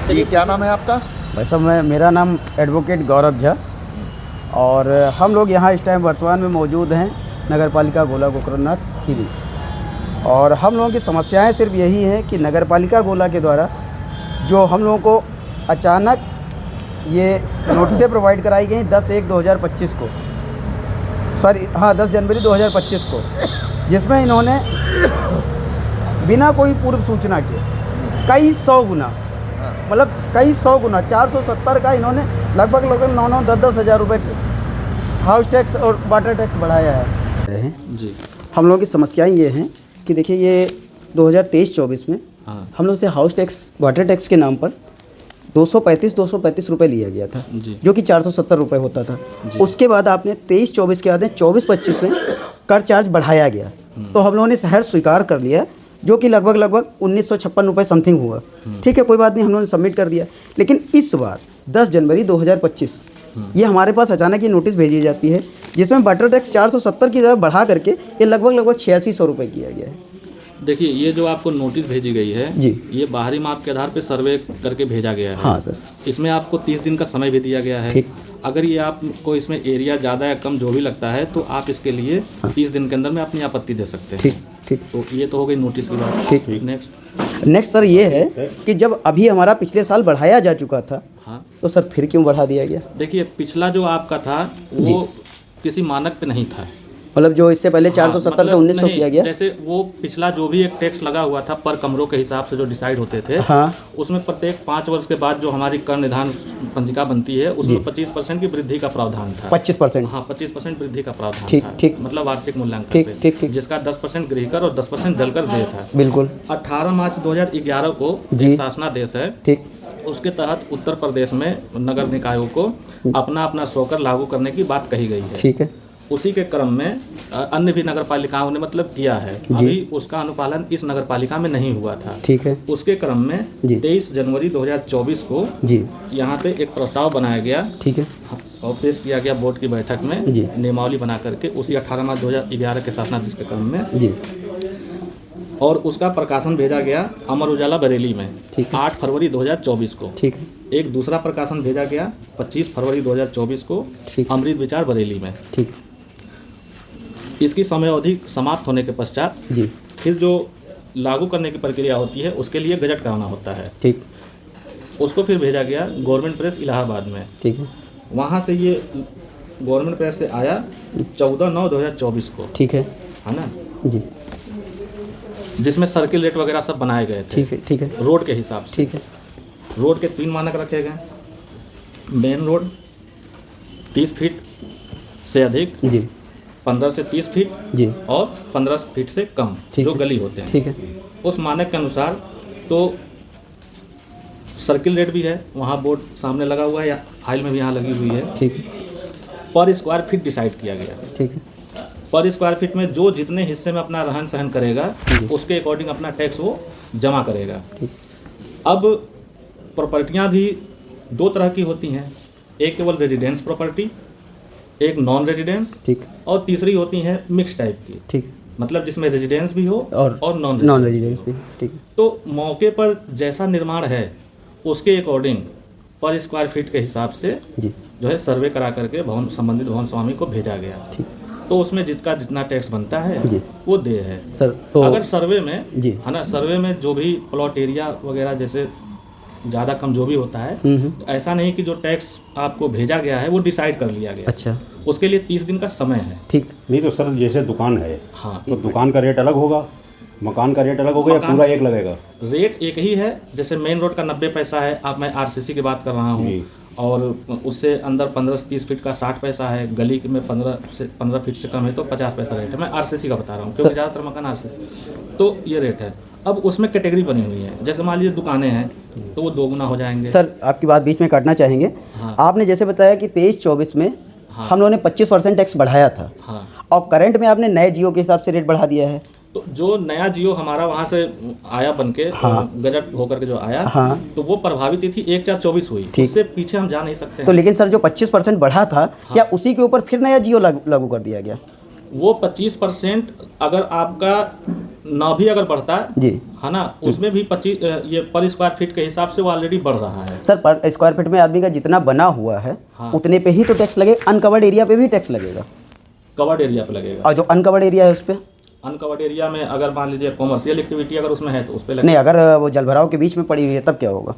जी, क्या नाम है आपका? भाई साहब मेरा नाम एडवोकेट गौरव झा और हम लोग यहाँ इस टाइम वर्तमान में मौजूद हैं नगर पालिका गोला गोकरणनाथ खीरी। और हम लोगों की समस्याएं सिर्फ यही हैं कि नगर पालिका गोला के द्वारा जो हम लोगों को अचानक ये नोटिसें प्रोवाइड कराई गई 10/1/2025 को, सॉरी हाँ 10 जनवरी 2025 को, जिसमें इन्होंने बिना कोई पूर्व सूचना के कई सौ गुना, मतलब कई सौ गुना 470 का इन्होंने लगभग 9-10 हज़ार रुपये हाउस टैक्स और वाटर टैक्स बढ़ाया है जी। हम लोगों की समस्याएं ये हैं कि देखिए ये 2023-24 में हम लोग से हाउस टैक्स वाटर टैक्स के नाम पर 235 रुपये लिया गया था जो कि 470 रुपये होता था। उसके बाद आपने 23-24 के बाद 24-25 में कर चार्ज बढ़ाया गया, तो हम लोगों ने शहर स्वीकार कर लिया जो कि लगभग 1956 रुपये समथिंग हुआ। ठीक है, कोई बात नहीं, हम लोगों ने सबमिट कर दिया। लेकिन इस बार 10 जनवरी 2025 ये हमारे पास अचानक ये नोटिस भेजी जाती है जिसमें वाटर टैक्स 470 की जगह बढ़ा करके ये लगभग 8600 रुपये किया गया है। देखिए, ये जो आपको नोटिस भेजी गई है जी, ये बाहरी माप के आधार पर सर्वे करके भेजा गया है। हाँ सर। इसमें आपको 30 दिन का समय भी दिया गया है। ठीक। अगर ये आपको इसमें एरिया ज़्यादा या कम जो भी लगता है तो आप इसके लिए 30 दिन के अंदर में अपनी आपत्ति दे सकते हैं। ठीक ठीक। तो ये तो हो गई नोटिस की बात। ठीक। नेक्स्ट सर ये है कि जब अभी हमारा पिछले साल बढ़ाया जा चुका था, हाँ, तो सर फिर क्यों बढ़ा दिया गया? देखिए, पिछला जो आपका था वो किसी मानक पे नहीं था, मतलब जो इससे पहले 470 से 1900 किया गया। जैसे वो पिछला जो भी एक टैक्स लगा हुआ था पर कमरों के हिसाब से जो डिसाइड होते थे, हाँ, उसमें प्रत्येक 5 वर्ष के बाद जो हमारी कर निधान पंजिका बनती है उसमें 25% की वृद्धि का प्रावधान था। 25%? हाँ, 25% वृद्धि का प्रावधान। ठीक ठीक। मतलब वार्षिक मूल्यांकन। ठीक ठीक ठीक। जिसका 10% गृहकर और 10% जलकर देय था। बिल्कुल। 18 मार्च 2011 को शासनादेश है, ठीक, उसके तहत उत्तर प्रदेश में नगर निकायों को अपना अपना सोकर लागू करने की बात कही गई है। ठीक है। उसी के क्रम में अन्य भी नगर पालिकाओं ने मतलब किया है, अभी उसका अनुपालन इस नगर पालिका में नहीं हुआ था। ठीक है। उसके क्रम में 23 जनवरी 2024 को जी यहाँ पे एक प्रस्ताव बनाया गया, ठीक है, और पेश किया गया बोर्ड की बैठक में नियमावली बना करके उसी 18 मार्च 2011 के शासनादेश के क्रम में जी, और उसका प्रकाशन भेजा गया अमर उजाला बरेली में 8 फरवरी 2024 को। ठीक है। एक दूसरा प्रकाशन भेजा गया 25 फरवरी 2024 को अमृत विचार बरेली में। ठीक। इसकी समय अवधि समाप्त होने के पश्चात जी फिर जो लागू करने की प्रक्रिया होती है उसके लिए गजट कराना होता है। ठीक। उसको फिर भेजा गया गवर्नमेंट प्रेस इलाहाबाद में। ठीक है। वहाँ से ये गवर्नमेंट प्रेस से आया 14/9/2024 को। ठीक है ना जी, जिसमें सर्किल रेट वगैरह सब बनाए गए थे। ठीक है। ठीक है। रोड के हिसाब से। ठीक है। रोड के 3 मानक रखे गए, मेन रोड 30 फीट से अधिक जी, 15 से 30 फीट जी, और 15 फीट से कम जो गली होते हैं। ठीक है। उस मानक के अनुसार तो सर्किल रेट भी है, वहाँ बोर्ड सामने लगा हुआ है या फाइल में भी यहाँ लगी हुई है। ठीक है। पर स्क्वायर फीट डिसाइड किया गया। ठीक है। पर स्क्वायर फीट में जो जितने हिस्से में अपना रहन सहन करेगा उसके अकॉर्डिंग अपना टैक्स वो जमा करेगा। अब प्रॉपर्टियाँ भी 2 तरह की होती हैं, एक केवल रेजिडेंस प्रॉपर्टी, एक नॉन रेजिडेंस, ठीक, और तीसरी होती है मिक्स टाइप की। ठीक। मतलब जिसमें रेजिडेंस भी हो और नॉन रेजिडेंस भी। ठीक। तो मौके पर जैसा निर्माण है उसके अकॉर्डिंग पर स्क्वायर फीट के हिसाब से जी जो है सर्वे करा करके भवन संबंधित भवन स्वामी को भेजा गया। ठीक। तो उसमें जितना टैक्स बनता है जी वो दे है सर। तो अगर सर्वे में जी है ना, सर्वे में जो भी प्लॉट एरिया वगैरह जैसे ज़्यादा कम जो भी होता है, ऐसा नहीं कि जो टैक्स आपको भेजा गया है वो डिसाइड कर लिया गया। अच्छा। उसके लिए 30 दिन का समय है। ठीक। नहीं तो सर जैसे दुकान है, हाँ, तो दुकान का रेट अलग होगा, मकान का रेट अलग होगा या पूरा एक लगेगा? रेट एक ही है। जैसे मेन रोड का 90 पैसा है, अब मैं आरसीसी की बात कर रहा हूँ, और उससे अंदर 15 से 30 फीट का 60 पैसा है, गली में 15 फीट से कम है तो 50 पैसा रेट है। मैं आरसीसी का बता रहा हूँ क्योंकि ज़्यादातर मकान आरसीसी, तो ये रेट है। अब उसमें कैटेगरी बनी हुई है, जैसे मान लीजिए दुकानें हैं तो वो 2 गुना हो जाएंगे। सर आपकी बात बीच में काटना चाहेंगे। हाँ। आपने जैसे बताया कि 23-24 में हाँ, हम लोगों ने 25% टैक्स बढ़ाया था। हाँ। और करंट में आपने नए जियो के हिसाब से रेट बढ़ा दिया है। तो जो नया जियो हमारा वहाँ से आया बनके, हाँ, गजट होकर के जो आया, हाँ, तो वो प्रभावित थी 1/4/24 हुई, उससे पीछे हम जा नहीं सकते। तो लेकिन सर जो 25% बढ़ा था, हाँ, क्या उसी के ऊपर फिर नया जियो लागू कर दिया गया? वो 25% अगर आपका ना भी अगर बढ़ता है जी, है ना, उसमें भी 25 ये पर स्क्वायर फीट के हिसाब से वो ऑलरेडी बढ़ रहा है। सर पर स्क्वायर फीट में आदमी का जितना बना हुआ है उतने पे ही तो टैक्स लगेगा, अनकवर्ड एरिया पे भी टैक्स लगेगा, कवर्ड एरिया पे लगेगा। और जो अनकवर्ड एरिया है उस पर अनकवर्ड एरिया में अगर मान लीजिए कॉमर्शियल एक्टिविटी अगर उसमें है तो उस पर लगेगा। नहीं, अगर वो जलभराव के बीच में पड़ी हुई है तब क्या होगा?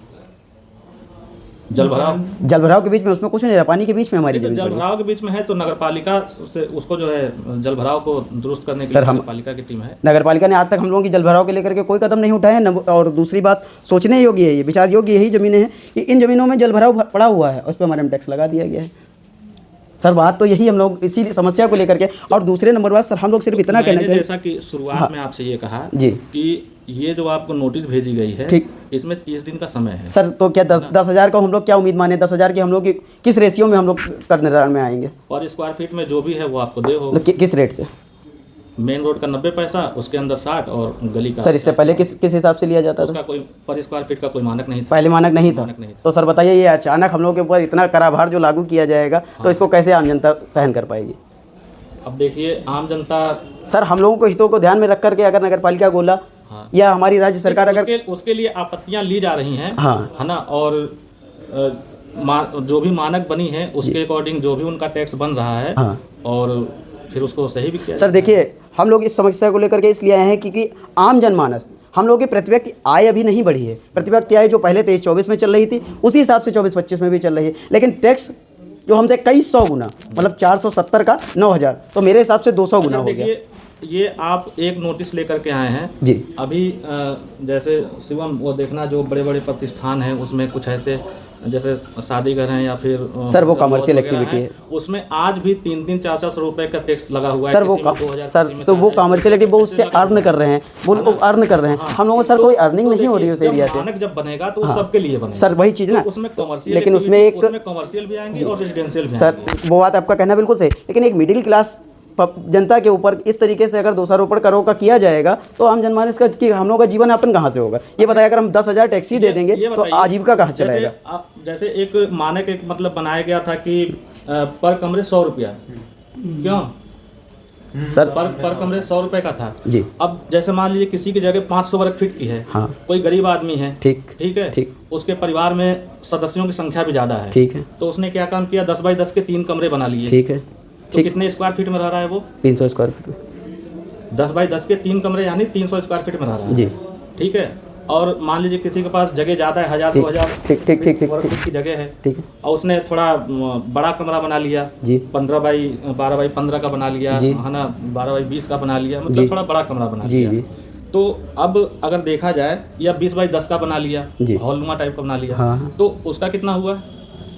जलभराव के बीच में उसमें कुछ नहीं रहा, पानी के बीच में हमारी जमीन पड़ी है। जलभराव के बीच में है तो नगरपालिका से उसको जो है जलभराव को दुरुस्त करने के लिए नगरपालिका की टीम है। नगरपालिका ने आज तक हम लोगों की जलभराव के लेकर के कोई कदम नहीं उठाया न। और दूसरी बात, सोचने योग्य है, ये विचार योग्य यही ज़मीनें हैं कि इन ज़मीनों में जलभराव पड़ा हुआ है, उस पर हमारे टैक्स लगा दिया गया है। सर बात तो यही हम लोग इसी समस्या को लेकर के, और दूसरे नंबर बात सर हम लोग सिर्फ इतना कहना चाहिए, जैसा कि शुरुआत में आपसे ये कहा जी कि ये जो आपको नोटिस भेजी गई है, ठीक, इसमें 30 दिन का समय है। सर तो क्या 10,000 का हम लोग क्या उम्मीद माने? 10,000 की हम लोग किस रेशियो में हम लोग कर निर्धारण में आएंगे? और स्क्वायर फीट में जो भी है वो आपको दे होगा। किस रेट से? मेन रोड का 90 पैसा, उसके अंदर 60 और गली का। सर इससे पहले किस हिसाब से लिया जाता था? उसका कोई पर स्क्वायर फीट का कोई मानक नहीं था, पहले मानक नहीं था। तो सर बताइए, ये अचानक हम लोग के ऊपर इतना कराभार जो लागू किया जाएगा तो इसको कैसे आम जनता सहन कर पाएगी? अब देखिए आम जनता, सर हम लोगों को हितों को ध्यान में रख करके अगर नगरपालिका गोला या हमारी राज्य सरकार अगर उसके लिए आपत्तियां ली जा रही हैं, हाँ है ना, और जो भी मानक बनी है उसके अकॉर्डिंग जो भी उनका टैक्स बन रहा है, हाँ, और फिर उसको सही भी किया। सर देखिए, हम लोग इस समस्या को लेकर के इसलिए आए हैं क्योंकि आम जनमानस, हम लोग की प्रतिव्यक्ति आय अभी नहीं बढ़ी है। प्रतिव्यक्ति आय जो पहले 23-24 में चल रही थी उसी हिसाब से 24-25 में भी चल रही है, लेकिन टैक्स जो हमसे कई 100 गुना, मतलब 470 का 9,000, तो मेरे हिसाब से 200 गुना हो गया। ये आप एक नोटिस लेकर के आए हैं जी। अभी जैसे शिवम वो देखना, जो बड़े बड़े प्रतिष्ठान हैं उसमें कुछ ऐसे जैसे शादी घर हैं या फिर सर वो कमर्शियल एक्टिविटी है, उसमें आज भी 3-3, 400 रुपए का टैक्स लगा हुआ है। सर वो सर तो वो कमर्शियल एक्टिविटी वो उससे अर्न कर रहे हैं, वो अर्न कर रहे हैं। हम लोगों को सर कोई अर्निंग नहीं हो रही है उस एरिया से। मानक जब बनेगा तो सबके लिए बनेगा सर, वही चीज़ ना, उसमें कमर्शियल, लेकिन उसमें एक कमर्शियल भी आएंगे और रेजिडेंशियल भी। सर वो बात आपका कहना बिल्कुल सही, लेकिन एक मिडिल क्लास जनता के ऊपर इस तरीके से अगर दोषारोपण करो का किया जाएगा तो आम जनमानस का कि हम लोग का जीवन यापन कहाँ से होगा? ये बताया, अगर हम 10,000 टैक्सी दे देंगे तो आजीविका कहाँ चलाएगा? जैसे एक मानक एक मतलब बनाया गया था कि पर कमरे 100 रुपया, क्यों सर पर कमरे 100 रुपए का था जी। अब जैसे मान लीजिए किसी की जगह 500 वर्ग फीट की है, हाँ, कोई गरीब आदमी है, ठीक है, ठीक, उसके परिवार में सदस्यों की संख्या भी ज्यादा है, ठीक है, तो उसने क्या काम किया, 10 बाई 10 के 3 कमरे बना लिए, ठीक है, तो कितने स्क्वायर फीट में रह रहा है वो? 300 स्क्वायर फीट। 10 बाई 10 के 3 कमरे यानी 300 स्क्वायर फीट में रह रहा है जी, ठीक है। और मान लीजिए किसी के पास जगह ज़्यादा है, 1000-2000 की जगह है, ठीक है, और उसने थोड़ा बड़ा कमरा बना लिया जी, 15 बाई 12 बाई 15 का बना लिया, है ना, 12 बाई 20 का बना लिया, मतलब थोड़ा बड़ा कमरा बना लिया जी। तो अब अगर देखा जाए, या 20 बाई 10 का बना लिया, हॉलनुमा टाइप का बना लिया, तो उसका कितना हुआ?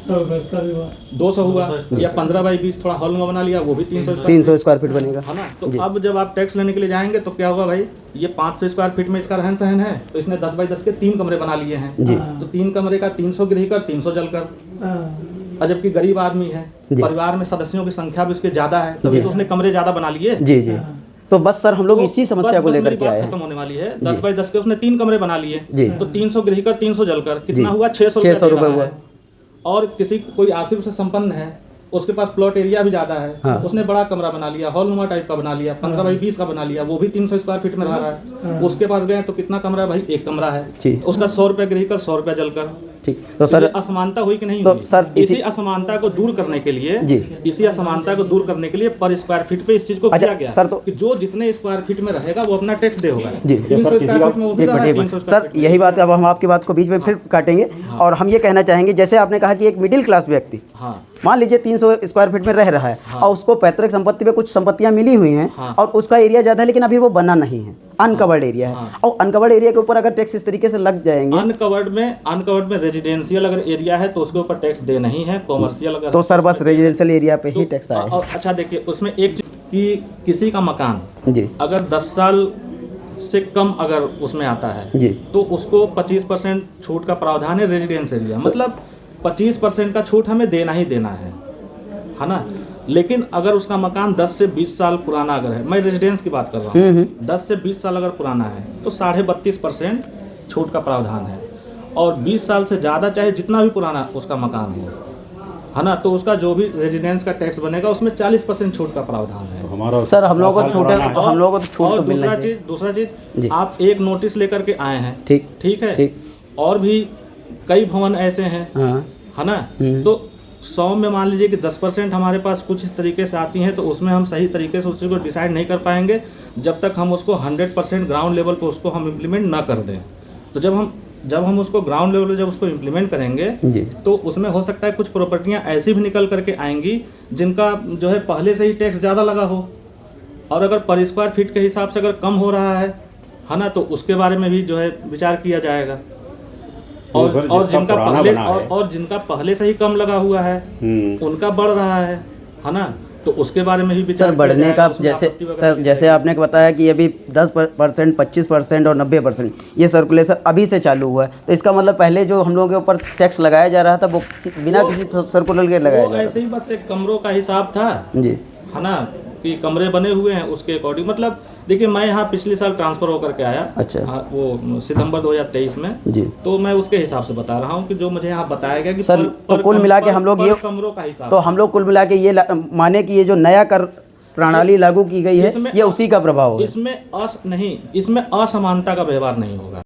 200 हुआ। या 15 बाई 20 थोड़ा हॉल में बना लिया, वो भी 300 स्क्वायर फीट बनेगा, है ना। तो अब जब आप टैक्स लेने के लिए जाएंगे तो क्या होगा भाई, ये 500 स्क्वायर फीट में इसका रहन सहन है, तो इसने 10 बाई 10 के 3 कमरे बना लिए हैं जी। तो 3 कमरे का 300 गृहकर 300 जलकर, और जबकि गरीब आदमी है, परिवार में सदस्यों की संख्या भी उसके ज्यादा है, तभी तो उसने कमरे ज्यादा बना लिए जी जी। तो बस सर हम लोग इसी समस्या को लेकर के आए हैं, खत्म होने वाली है। 10 बाई 10 के उसने 3 कमरे बना लिए जी, तो 300 गृहकर 300 जलकर कितना हुआ? 600 रुपये हुआ। और किसी कोई आर्थिक रूप से संपन्न है, उसके पास प्लॉट एरिया भी ज्यादा है, हाँ, उसने बड़ा कमरा बना लिया, हॉलनुमा टाइप का बना लिया, 15 बाई 20 का बना लिया, वो भी 300 स्क्वायर फीट में रह रहा है। उसके पास गए तो कितना कमरा है भाई? 1 कमरा है, उसका 100 रुपए गृहकर 100 रुपया जलकर, ठीक। तो सर असमानता हुई कि नहीं? तो सर इसी असमानता को दूर करने के लिए जी, इसी असमानता को दूर करने के लिए पर स्क्वायर फीट पे इस चीज को किया गया सर, तो कि जो जितने स्क्वायर फीट में रहेगा वो अपना टैक्स दे होगा जी। सर यही बात, अब हम आपकी बात को बीच में फिर काटेंगे और हम ये कहना चाहेंगे, जैसे आपने कहा कि एक मिडिल क्लास व्यक्ति मान लीजिए 300 स्क्वायर फीट में रह रहा है और उसको पैतृक संपत्ति पे कुछ संपत्तियां मिली हुई हैं और उसका एरिया ज़्यादा है लेकिन अभी वो बना नहीं है, अनकवर्ड एरिया है, और अनकवर्ड एरिया के ऊपर अगर टैक्स इस तरीके से लग जाएंगे, अनकवर्ड में रेजिडेंशियल अगर एरिया है तो उसके ऊपर टैक्स दे नहीं है, कॉमर्शियल अगर तो सर बस रेजिडेंशियल एरिया पे ही टैक्स आए। अच्छा देखिए, उसमें एक चीज कि किसी का मकान जी अगर 10 साल से कम अगर उसमें आता है जी, तो उसको 25% छूट का प्रावधान है रेजिडेंस एरिया, मतलब 25% का छूट हमें देना ही देना है ना। लेकिन अगर उसका मकान 10 से 20 साल पुराना अगर है, मैं रेजिडेंस की बात कर रहा हूँ, 10 से 20 साल अगर पुराना है तो 32.5% छूट का प्रावधान है, और 20 साल से ज़्यादा चाहे जितना भी पुराना उसका मकान हो, है ना, तो उसका जो भी रेजिडेंस का टैक्स बनेगा उसमें 40% छूट का प्रावधान है। हमारा सर हम लोगों को छूट पुराना है तो हम लोगों को तो छूट और तो मिलना दूसरा जी। चीज आप एक नोटिस लेकर के आए हैं, ठीक है, ठीक। और भी कई भवन ऐसे हैं, हाँ है ना, तो 100 में मान लीजिए कि 10% हमारे पास कुछ इस तरीके से आती हैं, तो उसमें हम सही तरीके से उसको डिसाइड नहीं कर पाएंगे जब तक हम उसको 100% ग्राउंड लेवल पे उसको हम इम्प्लीमेंट ना कर दें। तो जब हम उसको ग्राउंड लेवल पे जब उसको इम्प्लीमेंट करेंगे जी। तो उसमें हो सकता है कुछ प्रॉपर्टियां ऐसी भी निकल करके आएंगी जिनका जो है पहले से ही टैक्स ज़्यादा लगा हो, और अगर पर स्क्वायर फीट के हिसाब से अगर कम हो रहा है ना, तो उसके बारे में भी जो है विचार किया जाएगा। और जिनका पहले से ही कम लगा हुआ है उनका बढ़ रहा है ना, तो उसके बारे में भी विचार सर बढ़ने का जैसे आपने बताया कि अभी 10%, 25% और 90% ये सर्कुलेशन अभी से चालू हुआ है, तो इसका मतलब पहले जो हम लोगों के ऊपर टैक्स लगाया जा रहा था वो बिना किसी सर्कुलर के लगाया जा रहा था। ऐसे ही बस एक कमरों का हिसाब था जी, है ना, कि कमरे बने हुए हैं उसके अकॉर्डिंग। मतलब देखिए मैं यहाँ पिछले साल ट्रांसफर होकर के आया, अच्छा, वो सितंबर 2023 में जी, तो मैं उसके हिसाब से बता रहा हूँ कि जो मुझे यहाँ बताया गया कि सर तो कुल मिला के हम लोग ये कमरों का हिसाब, तो हम लोग कुल मिला के ये माने कि ये जो नया कर प्रणाली लागू की गई है ये उसी का प्रभाव है। इसमें असमानता का व्यवहार नहीं होगा।